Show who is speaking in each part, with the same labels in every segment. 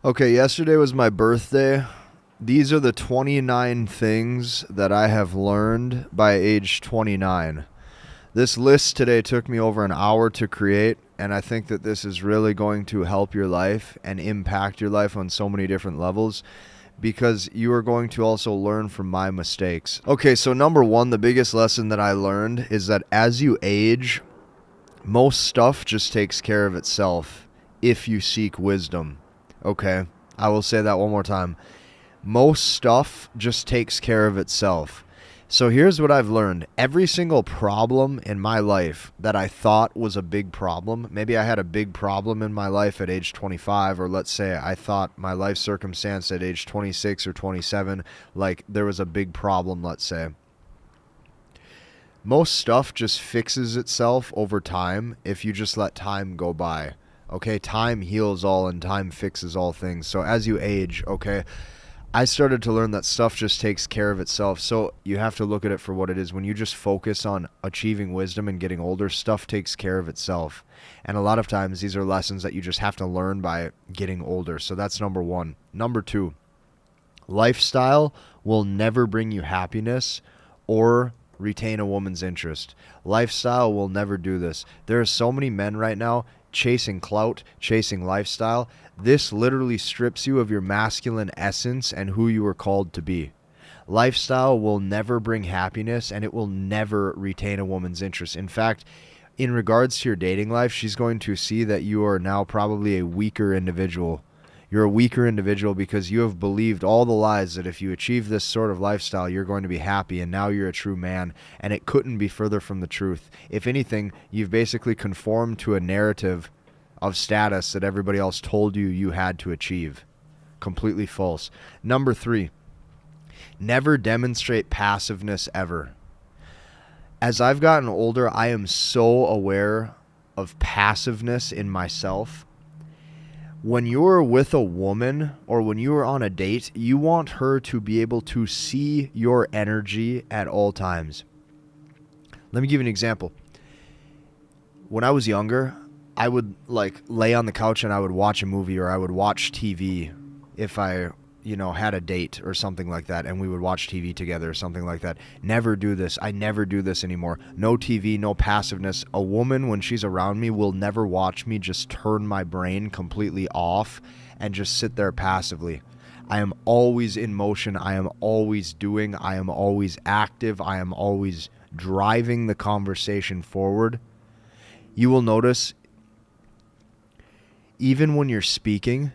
Speaker 1: Okay, yesterday was my birthday. These are the 29 things that I have learned by age 29. This list today took me over an hour to create, and I think that this is really going to help your life and impact your life on so many different levels because you are going to also learn from my mistakes. Okay, so number one, the biggest lesson that I learned is that as you age, most stuff just takes care of itself if you seek wisdom. Okay, I will say that one more time. Most stuff just takes care of itself. So here's what I've learned. Every single problem in my life that I thought was a big problem, maybe I had a big problem in my life at age 25, or let's say I thought my life circumstance at age 26 or 27, like there was a big problem, let's say. Most stuff just fixes itself over time if you just let time go by. Okay, time heals all and time fixes all things. So as you age, okay, I started to learn that stuff just takes care of itself. So you have to look at it for what it is. When you just focus on achieving wisdom and getting older, stuff takes care of itself. And a lot of times these are lessons that you just have to learn by getting older. So that's number one. Number two, lifestyle will never bring you happiness or retain a woman's interest. Lifestyle will never do this. There are so many men right now chasing clout, chasing lifestyle. This literally strips you of your masculine essence and who you were called to be. Lifestyle will never bring happiness, and it will never retain a woman's interest. In fact, in regards to your dating life, she's going to see that you are now probably a weaker individual. You're a weaker individual because you have believed all the lies that if you achieve this sort of lifestyle, you're going to be happy, and now you're a true man, and it couldn't be further from the truth. If anything, you've basically conformed to a narrative of status that everybody else told you you had to achieve. Completely false. Number three, never demonstrate passiveness ever. As I've gotten older, I am so aware of passiveness in myself. When you're with a woman or when you are on a date, you want her to be able to see your energy at all times. Let me give you an example. When I was younger, I would like lay on the couch and I would watch a movie or I would watch TV if I, had a date or something like that, and we would watch TV together or something like that. Never do this. I never do this anymore. No TV, no passiveness. A woman, when she's around me, will never watch me just turn my brain completely off and just sit there passively. I am always in motion. I am always doing. I am always active. I am always driving the conversation forward. You will notice, even when you're speaking,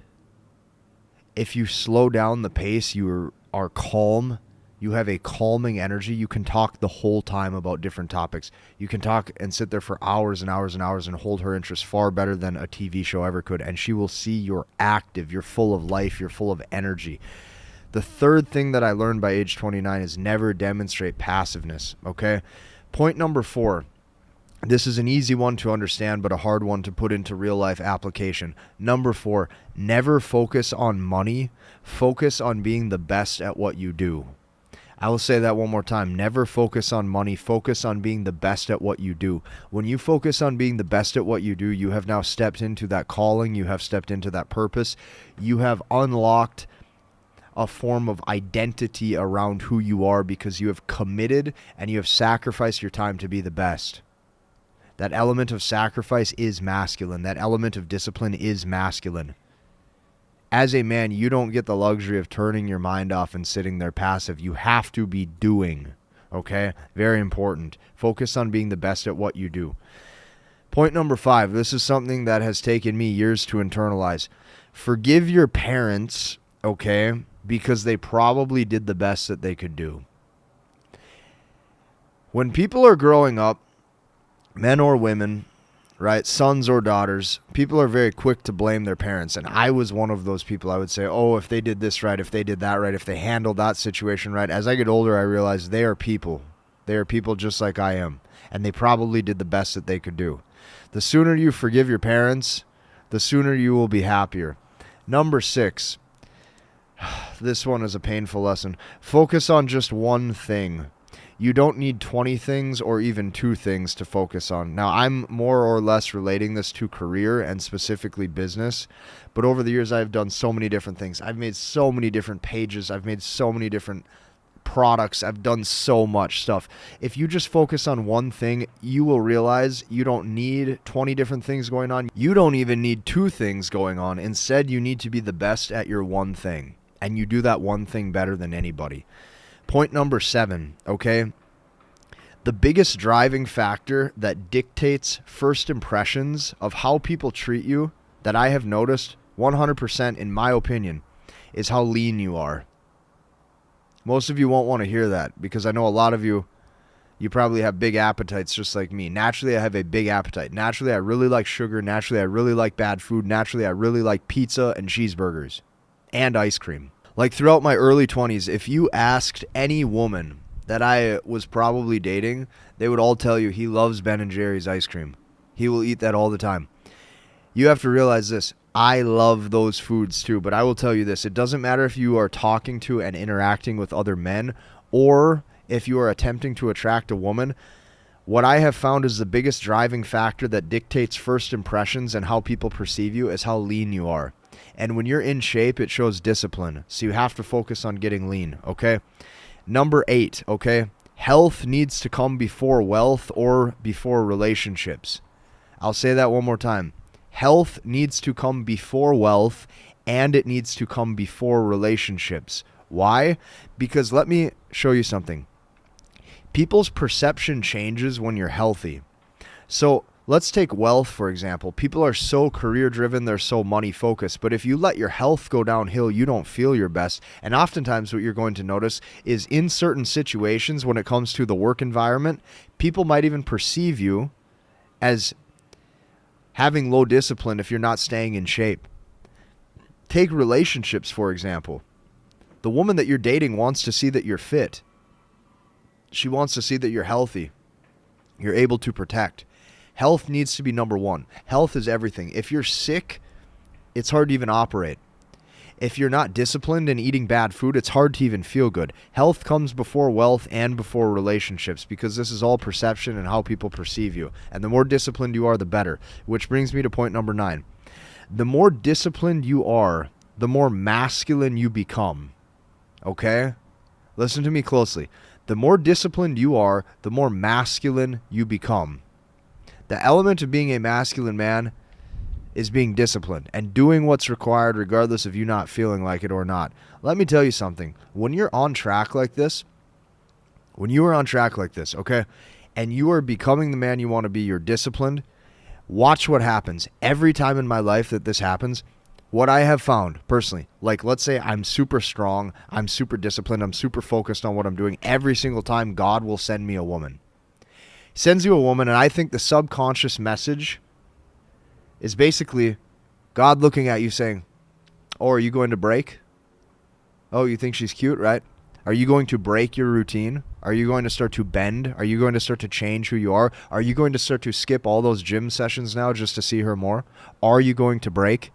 Speaker 1: if you slow down the pace, you are calm. You have a calming energy. You can talk the whole time about different topics. You can talk and sit there for hours and hours and hours and hold her interest far better than a TV show ever could. And she will see you're active. You're full of life. You're full of energy. The third thing that I learned by age 29 is never demonstrate passiveness. Okay? Point number 4. This is an easy one to understand, but a hard one to put into real life application. Number 4, never focus on money. Focus on being the best at what you do. I will say that one more time. Never focus on money. Focus on being the best at what you do. When you focus on being the best at what you do, you have now stepped into that calling. You have stepped into that purpose. You have unlocked a form of identity around who you are because you have committed and you have sacrificed your time to be the best. That element of sacrifice is masculine. That element of discipline is masculine. As a man, you don't get the luxury of turning your mind off and sitting there passive. You have to be doing. Okay? Very important. Focus on being the best at what you do. Point number 5. This is something that has taken me years to internalize. Forgive your parents, okay, because they probably did the best that they could do. When people are growing up, men or women, right, sons or daughters, people are very quick to blame their parents. And I was one of those people. I would say, oh, if they did this right, if they did that right, if they handled that situation right. As I get older, I realize they are people. They are people just like I am. And they probably did the best that they could do. The sooner you forgive your parents, the sooner you will be happier. Number 6. This one is a painful lesson. Focus on just one thing. You don't need 20 things or even 2 things to focus on. Now, I'm more or less relating this to career and specifically business, but over the years, I've done so many different things. I've made so many different pages. I've made so many different products. I've done so much stuff. If you just focus on one thing, you will realize you don't need 20 different things going on. You don't even need 2 things going on. Instead, you need to be the best at your one thing, and you do that one thing better than anybody. Point number 7, okay? The biggest driving factor that dictates first impressions of how people treat you that I have noticed 100% in my opinion is how lean you are. Most of you won't want to hear that because I know a lot of you probably have big appetites just like me. Naturally, I have a big appetite. Naturally, I really like sugar. Naturally, I really like bad food. Naturally, I really like pizza and cheeseburgers and ice cream. Like throughout my early 20s, if you asked any woman that I was probably dating, they would all tell you he loves Ben & Jerry's ice cream. He will eat that all the time. You have to realize this. I love those foods too, but I will tell you this. It doesn't matter if you are talking to and interacting with other men or if you are attempting to attract a woman. What I have found is the biggest driving factor that dictates first impressions and how people perceive you is how lean you are. And when you're in shape, it shows discipline. So you have to focus on getting lean, okay? Number 8, okay? Health needs to come before wealth or before relationships. I'll say that one more time. Health needs to come before wealth, and it needs to come before relationships. Why? Because let me show you something. People's perception changes when you're healthy. So let's take wealth, for example. People are so career-driven, they're so money-focused. But if you let your health go downhill, you don't feel your best. And oftentimes what you're going to notice is in certain situations when it comes to the work environment, people might even perceive you as having low discipline if you're not staying in shape. Take relationships, for example. The woman that you're dating wants to see that you're fit. She wants to see that you're healthy. You're able to protect. Health needs to be number 1. Health is everything. If you're sick, it's hard to even operate. If you're not disciplined and eating bad food, it's hard to even feel good. Health comes before wealth and before relationships because this is all perception and how people perceive you. And the more disciplined you are, the better. Which brings me to point number 9. The more disciplined you are, the more masculine you become. Okay? Listen to me closely. The more disciplined you are, the more masculine you become. The element of being a masculine man is being disciplined and doing what's required regardless of you not feeling like it or not. Let me tell you something. When you're on track like this, okay, and you are becoming the man you want to be, you're disciplined, watch what happens. Every time in my life that this happens, what I have found personally, like let's say I'm super strong, I'm super disciplined, I'm super focused on what I'm doing. Every single time God will send me a woman. He sends you a woman, and I think the subconscious message is basically God looking at you saying, oh, are you going to break? Oh, you think she's cute, right? Are you going to break your routine? Are you going to start to bend? Are you going to start to change who you are? Are you going to start to skip all those gym sessions now just to see her more? Are you going to break?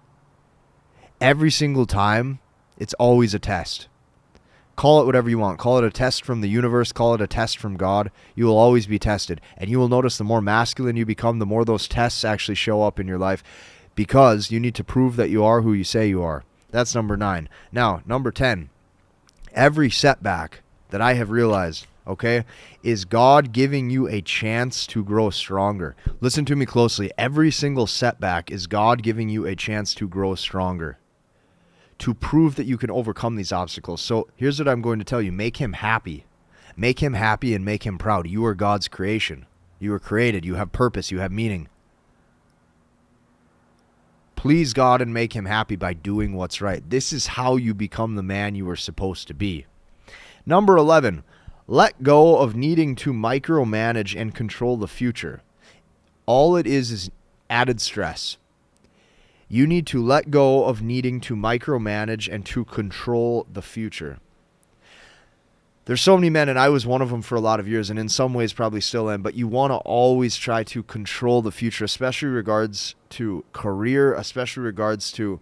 Speaker 1: Every single time, it's always a test. Call it whatever you want. Call it a test from the universe. Call it a test from God. You will always be tested. And you will notice the more masculine you become, the more those tests actually show up in your life because you need to prove that you are who you say you are. That's number 9. Now, number 10. Every setback that I have realized, okay, is God giving you a chance to grow stronger. Listen to me closely. Every single setback is God giving you a chance to grow stronger, to prove that you can overcome these obstacles. So here's what I'm going to tell you. Make him happy. Make him happy and make him proud. You are God's creation. You were created. You have purpose. You have meaning. Please God and make him happy by doing what's right. This is how you become the man you were supposed to be. Number 11, let go of needing to micromanage and control the future. All it is added stress. You need to let go of needing to micromanage and to control the future. There's so many men, and I was one of them for a lot of years, and in some ways probably still am, but you want to always try to control the future, especially regards to career, especially regards to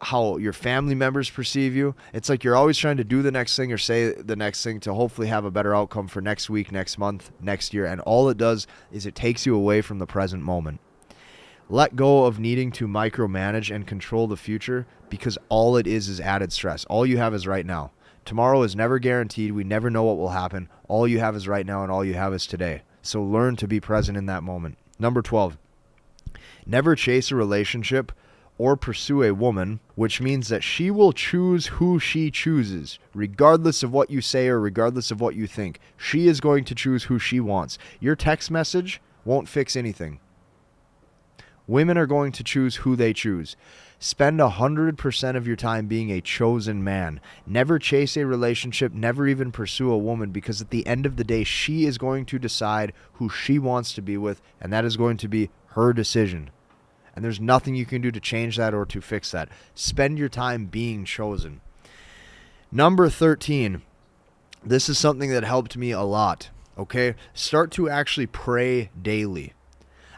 Speaker 1: how your family members perceive you. It's like you're always trying to do the next thing or say the next thing to hopefully have a better outcome for next week, next month, next year. And all it does is it takes you away from the present moment. Let go of needing to micromanage and control the future, because all it is added stress. All you have is right now. Tomorrow is never guaranteed. We never know what will happen. All you have is right now, and all you have is today. So learn to be present in that moment. Number 12, never chase a relationship or pursue a woman, which means that she will choose who she chooses, regardless of what you say or regardless of what you think. She is going to choose who she wants. Your text message won't fix anything. Women are going to choose who they choose. Spend 100% of your time being a chosen man. Never chase a relationship, never even pursue a woman, because at the end of the day, she is going to decide who she wants to be with, and that is going to be her decision. And there's nothing you can do to change that or to fix that. Spend your time being chosen. Number 13. This is something that helped me a lot. Okay? Start to actually pray daily.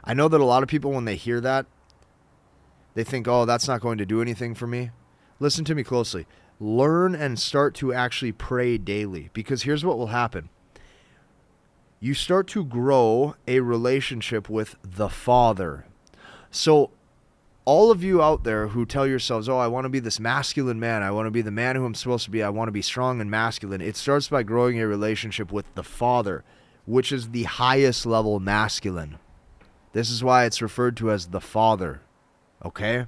Speaker 1: I know that a lot of people, when they hear that, they think, oh, that's not going to do anything for me. Listen to me closely. Learn and start to actually pray daily, because here's what will happen. You start to grow a relationship with the Father. So all of you out there who tell yourselves, oh, I want to be this masculine man. I want to be the man who I'm supposed to be. I want to be strong and masculine. It starts by growing a relationship with the Father, which is the highest level masculine. This is why it's referred to as the Father. Okay?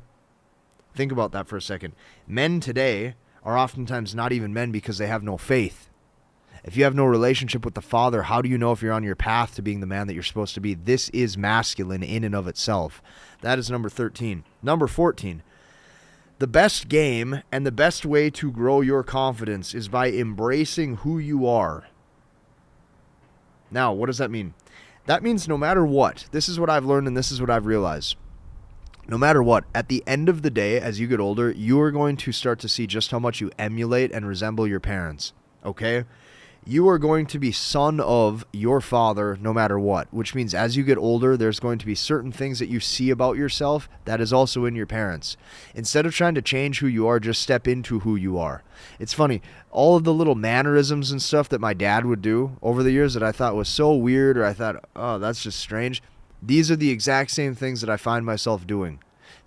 Speaker 1: Think about that for a second. Men today are oftentimes not even men because they have no faith. If you have no relationship with the Father, how do you know if you're on your path to being the man that you're supposed to be? This is masculine in and of itself. That is number 13. Number 14. The best game and the best way to grow your confidence is by embracing who you are. Now, what does that mean? That means no matter what, this is what I've learned and this is what I've realized. No matter what, at the end of the day, as you get older, you are going to start to see just how much you emulate and resemble your parents. Okay? You are going to be son of your father no matter what, which means as you get older, there's going to be certain things that you see about yourself that is also in your parents. Instead of trying to change who you are, just step into who you are. It's funny, all of the little mannerisms and stuff that my dad would do over the years that I thought was so weird, or I thought, oh, that's just strange. These are the exact same things that I find myself doing.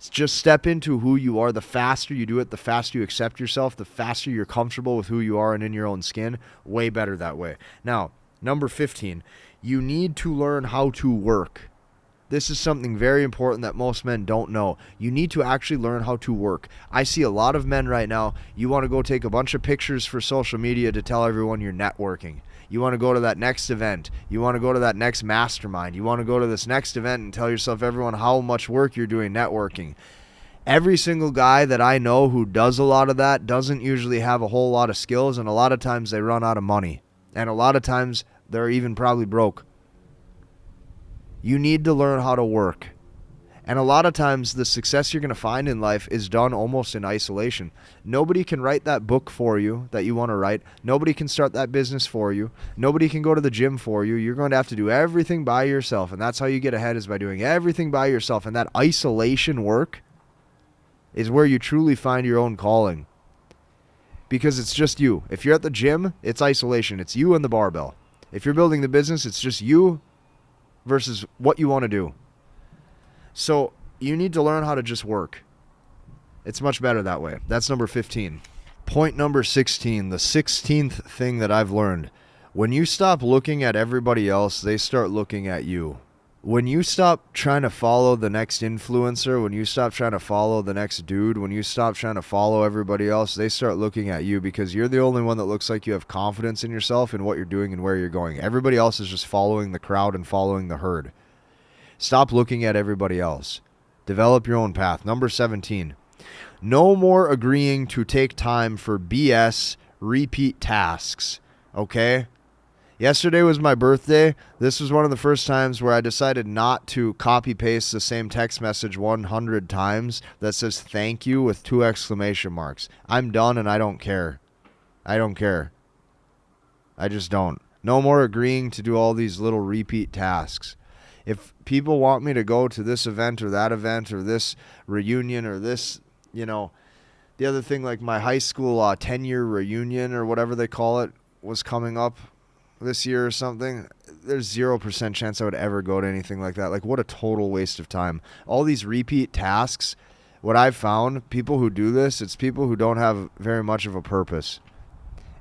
Speaker 1: Just step into who you are. The faster you do it, the faster you accept yourself, the faster you're comfortable with who you are and in your own skin. Way better that way. Now, number 15, you need to learn how to work. This is something very important that most men don't know. You need to actually learn how to work. I see a lot of men right now, you want to go take a bunch of pictures for social media to tell everyone you're networking. You want to go to that next event. You want to go to that next mastermind. You want to go to this next event and tell yourself, everyone, how much work you're doing networking. Every single guy that I know who does a lot of that doesn't usually have a whole lot of skills, and a lot of times they run out of money. And a lot of times they're even probably broke. You need to learn how to work. And a lot of times the success you're going to find in life is done almost in isolation. Nobody can write that book for you that you want to write. Nobody can start that business for you. Nobody can go to the gym for you. You're going to have to do everything by yourself. And that's how you get ahead, is by doing everything by yourself. And that isolation work is where you truly find your own calling. Because it's just you. If you're at the gym, it's isolation. It's you and the barbell. If you're building the business, it's just you versus what you want to do. So you need to learn how to just work. It's much better that way. That's number 15. Point number 16, the 16th thing that I've learned. When you stop looking at everybody else, they start looking at you. When you stop trying to follow the next influencer, when you stop trying to follow the next dude, when you stop trying to follow everybody else, they start looking at you, because you're the only one that looks like you have confidence in yourself and what you're doing and where you're going. Everybody else is just following the crowd and following the herd. Stop looking at everybody else. Develop your own path. Number 17. No more agreeing to take time for BS repeat tasks. Okay? Yesterday was my birthday. This was one of the first times where I decided not to copy paste the same text message 100 times that says thank you with 2 exclamation marks. I'm done and I don't care. I don't care. I just don't. No more agreeing to do all these little repeat tasks. If people want me to go to this event or that event or this reunion or this, The other thing, like my high school 10-year reunion or whatever they call it was coming up this year or something. There's 0% chance I would ever go to anything like that. Like, what a total waste of time. All these repeat tasks, what I've found, people who do this, it's people who don't have very much of a purpose.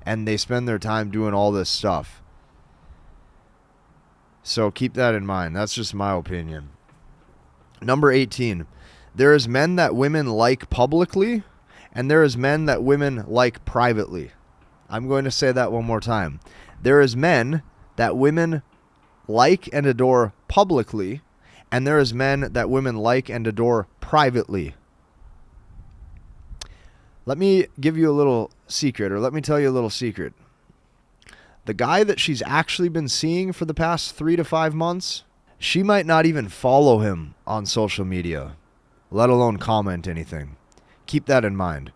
Speaker 1: And they spend their time doing all this stuff. So keep that in mind. That's just my opinion. Number 18. There is men that women like publicly, and there is men that women like privately. I'm going to say that one more time. There is men that women like and adore publicly, and there is men that women like and adore privately. Let me give you a little secret, or let me tell you a little secret. The guy that she's actually been seeing for the past 3 to 5 months, she might not even follow him on social media, let alone comment anything. Keep that in mind.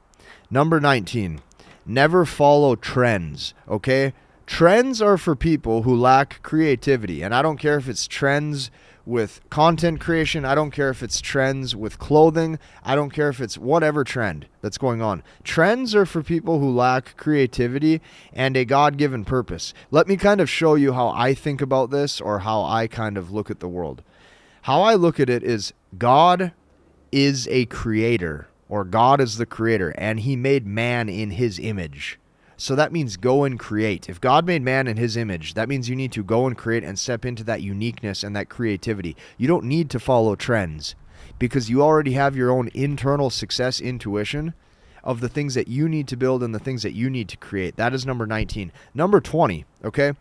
Speaker 1: Number 19, never follow trends, okay? Trends are for people who lack creativity, and I don't care if it's trends with content creation. I don't care if it's trends with clothing. I don't care if it's whatever trend that's going on. Trends are for people who lack creativity and a God-given purpose. Let me kind of show you how I think about this, or how I kind of look at the world. How I look at it is God is a creator, or God is the creator, and he made man in his image. So that means go and create. If God made man in his image, that means you need to go and create and step into that uniqueness and that creativity. You don't need to follow trends, because you already have your own internal success intuition of the things that you need to build and the things that you need to create. That is number 19. Number 20, okay?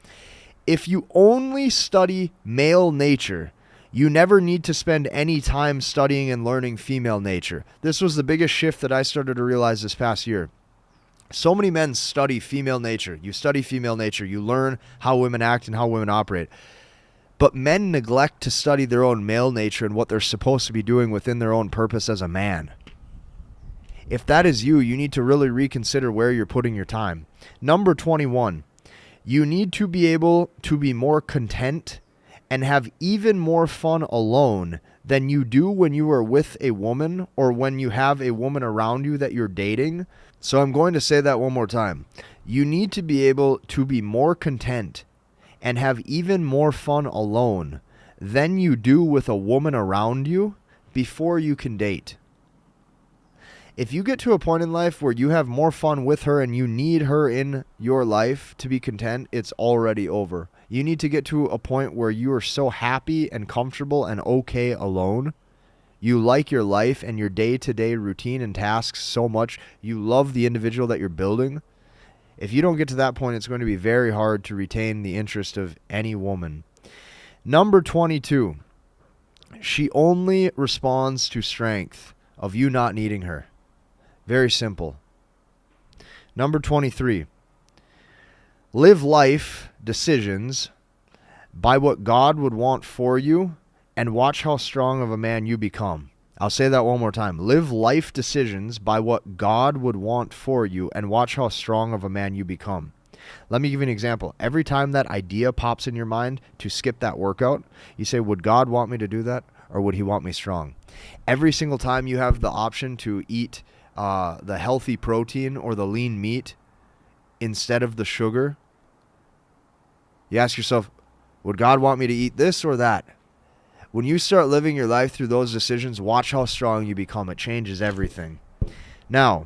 Speaker 1: If you only study male nature, you never need to spend any time studying and learning female nature. This was the biggest shift that I started to realize this past year. So many men study female nature. You study female nature. You learn how women act and how women operate. But men neglect to study their own male nature and what they're supposed to be doing within their own purpose as a man. If that is you, you need to really reconsider where you're putting your time. Number 21, you need to be able to be more content and have even more fun alone than you do when you are with a woman, or when you have a woman around you that you're dating. So I'm going to say that one more time. You need to be able to be more content and have even more fun alone than you do with a woman around you before you can date. If you get to a point in life where you have more fun with her and you need her in your life to be content, it's already over. You need to get to a point where you are so happy and comfortable and okay alone. You like your life and your day-to-day routine and tasks so much. You love the individual that you're building. If you don't get to that point, it's going to be very hard to retain the interest of any woman. Number 22, she only responds to strength of you not needing her. Very simple. Number 23, live life decisions by what God would want for you, and watch how strong of a man you become. I'll say that one more time. Live life decisions by what God would want for you, and watch how strong of a man you become. Let me give you an example. Every time that idea pops in your mind to skip that workout, you say, would God want me to do that, or would he want me strong? Every single time you have the option to eat the healthy protein or the lean meat instead of the sugar, you ask yourself, would God want me to eat this or that? When you start living your life through those decisions, watch how strong you become. It changes everything. Now,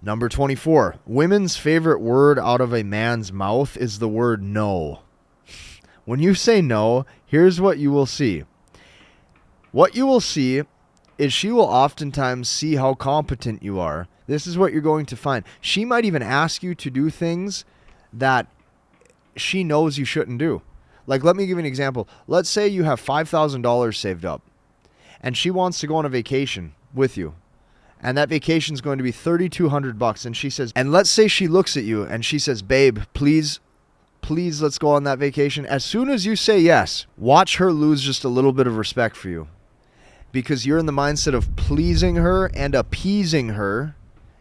Speaker 1: number 24. Women's favorite word out of a man's mouth is the word no. When you say no, here's what you will see. What you will see is she will oftentimes see how competent you are. This is what you're going to find. She might even ask you to do things that she knows you shouldn't do. Like, let me give you an example. Let's say you have $5,000 saved up, and she wants to go on a vacation with you, and that vacation is going to be $3,200. And she says, and let's say she looks at you and she says, babe, please, let's go on that vacation. As soon as you say yes, watch her lose just a little bit of respect for you, because you're in the mindset of pleasing her and appeasing her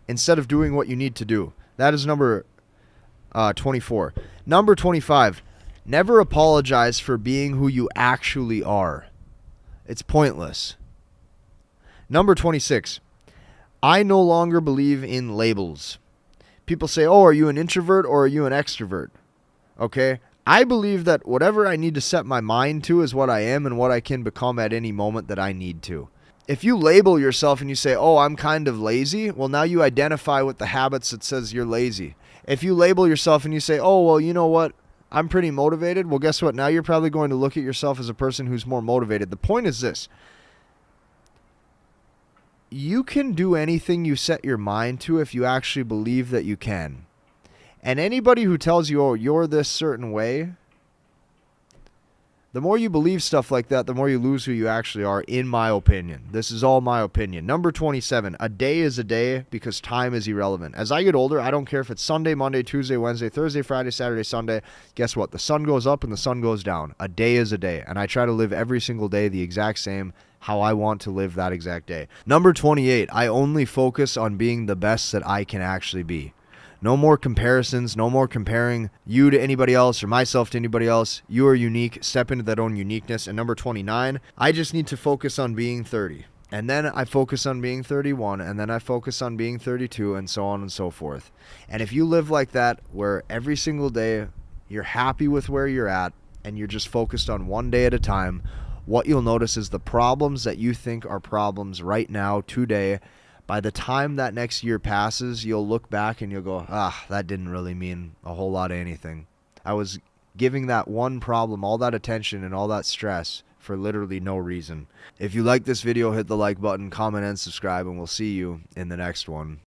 Speaker 1: instead of doing what you need to do. That is number 24. Number 25. Never apologize for being who you actually are. It's pointless. Number 26. I no longer believe in labels. People say, oh, are you an introvert or are you an extrovert? Okay? I believe that whatever I need to set my mind to is what I am and what I can become at any moment that I need to. If you label yourself and you say, oh, I'm kind of lazy, well, now you identify with the habits that says you're lazy. If you label yourself and you say, oh, well, you know what? I'm pretty motivated. Well, guess what? Now you're probably going to look at yourself as a person who's more motivated. The point is this. You can do anything you set your mind to if you actually believe that you can. And anybody who tells you, oh, you're this certain way, the more you believe stuff like that, the more you lose who you actually are, in my opinion. This is all my opinion. Number 27, a day is a day because time is irrelevant. As I get older, I don't care if it's Sunday, Monday, Tuesday, Wednesday, Thursday, Friday, Saturday, Sunday. Guess what? The sun goes up and the sun goes down. A day is a day. And I try to live every single day the exact same, how I want to live that exact day. Number 28, I only focus on being the best that I can actually be. No more comparisons, no more comparing you to anybody else or myself to anybody else. You are unique. Step into that own uniqueness. And number 29, I just need to focus on being 30. And then I focus on being 31, and then I focus on being 32, and so on and so forth. And if you live like that, where every single day you're happy with where you're at, and you're just focused on one day at a time, what you'll notice is the problems that you think are problems right now, today, by the time that next year passes, you'll look back and you'll go, that didn't really mean a whole lot of anything. I was giving that one problem all that attention and all that stress for literally no reason. If you like this video, hit the like button, comment, and subscribe, and we'll see you in the next one.